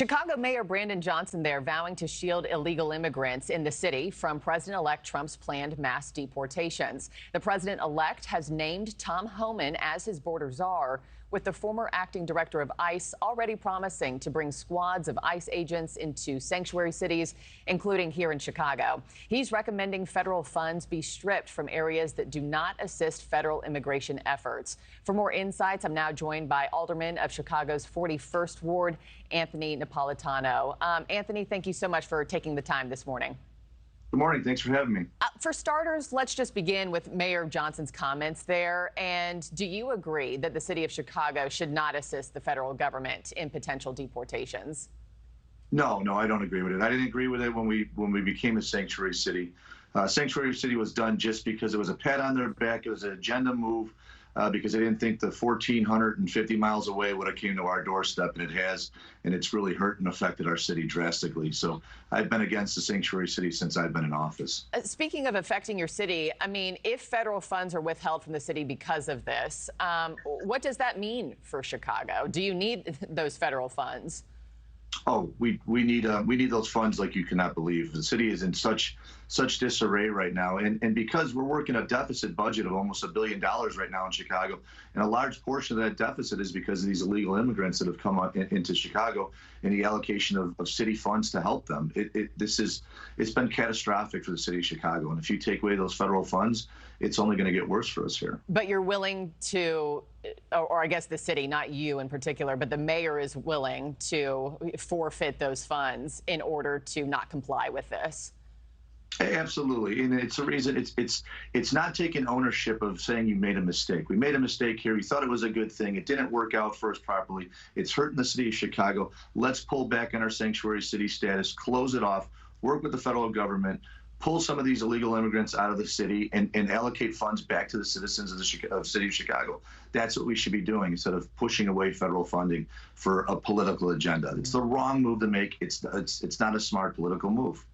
Chicago Mayor Brandon Johnson there vowing to shield illegal immigrants in the city from President-elect Trump's planned mass deportations. The president-elect has named Tom Homan as his border czar, with the former acting director of ICE already promising to bring squads of ICE agents into sanctuary cities, including here in Chicago. He's recommending federal funds be stripped from areas that do not assist federal immigration efforts. For more insights, I'm now joined by Alderman of Chicago's 41st Ward, Anthony Napolitano. Anthony, thank you so much for taking the time this morning. Good morning. Thanks for having me. For starters, let's just begin with Mayor Johnson's comments there. And do you agree that the city of Chicago should not assist the federal government in potential deportations? No, I don't agree with it. I didn't agree with it when we became a sanctuary city. Sanctuary city was done just because it was a pat on their back. It was an agenda move because they didn't think the 1,450 miles away would have came to our doorstep, and it has, and it's really hurt and affected our city drastically. So I've been against the sanctuary city since I've been in office. Speaking of affecting your city, I mean, if federal funds are withheld from the city because of this, what does that mean for Chicago? Do you need those federal funds? Oh, we need those funds like you cannot believe. The city is in such disarray right now, and because we're working a deficit budget of almost $1 billion right now in Chicago, and a large portion of that deficit is because of these illegal immigrants that have come up into Chicago and the allocation of city funds to help them. It's been catastrophic for the city of Chicago, and if you take away those federal funds, it's only going to get worse for us here. But you're willing to, or I guess the city, not you in particular, but the mayor is willing to forfeit those funds in order to not comply with this. Absolutely, and it's a reason. It's not taking ownership of saying you made a mistake. We made a mistake here. We thought it was a good thing. It didn't work out for us properly. It's hurting the city of Chicago. Let's pull back on our sanctuary city status, close it off, work with the federal government, pull some of these illegal immigrants out of the city, and allocate funds back to the citizens of the city of Chicago. That's what we should be doing instead of pushing away federal funding for a political agenda. It's the wrong move to make. It's not a smart political move.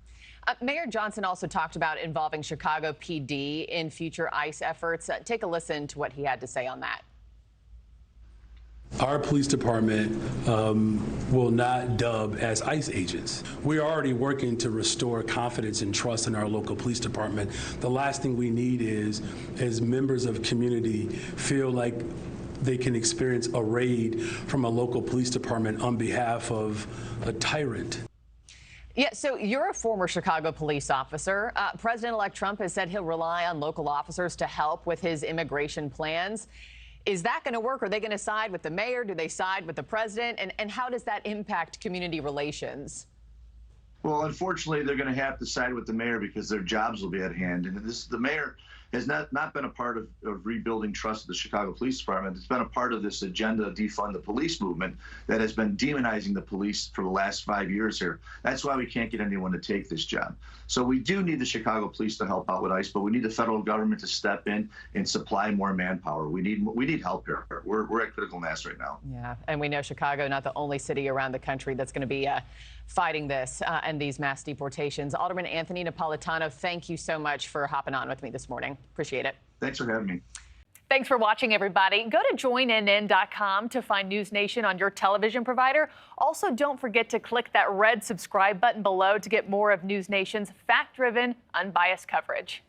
Mayor Johnson also talked about involving Chicago PD in future ICE efforts. Take a listen to what he had to say on that. Our police department will not dub as ICE agents. We're already working to restore confidence and trust in our local police department. The last thing we need is members of community feel like they can experience a raid from a local police department on behalf of a tyrant. Yeah, so you're a former Chicago police officer. President-elect Trump has said he'll rely on local officers to help with his immigration plans. Is that going to work? Are they going to side with the mayor? Do they side with the president? And how does that impact community relations? Well, unfortunately, they're going to have to side with the mayor because their jobs will be at hand. And the mayor has not been a part of rebuilding trust of the Chicago Police Department. It's been a part of this agenda, defund the police movement, that has been demonizing the police for the last 5 years here. That's why we can't get anyone to take this job. So we do need the Chicago police to help out with ICE, but we need the federal government to step in and supply more manpower. We need help here. We're at critical mass right now. Yeah, and we know Chicago, not the only city around the country that's going to be fighting this and these mass deportations. Alderman Anthony Napolitano, thank you so much for hopping on with me this morning. Appreciate it. Thanks for having me. Thanks for watching, everybody. Go to joinnn.com to find NewsNation on your television provider. Also, don't forget to click that red subscribe button below to get more of NewsNation's fact-driven, unbiased coverage.